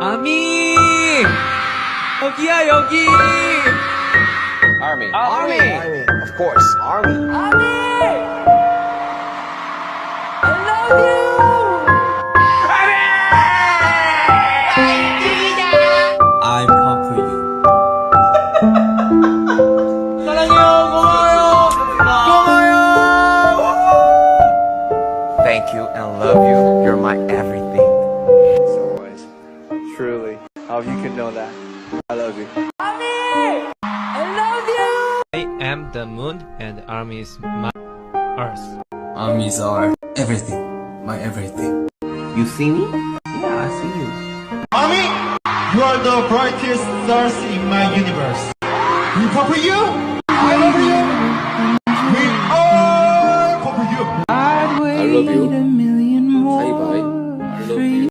아미! 여기야, 여기! Army. Army, of course, Army. I'm come for you. 사랑해요, 고마워요! 고마워요! Thank you and love you. You're my everything. Always. Truly. I hope you can know that. I love you. I am the moon and army is my earth. Armies are everything. My everything. You see me? Yeah, I see you. Army, you are the brightest stars in my universe. We pop you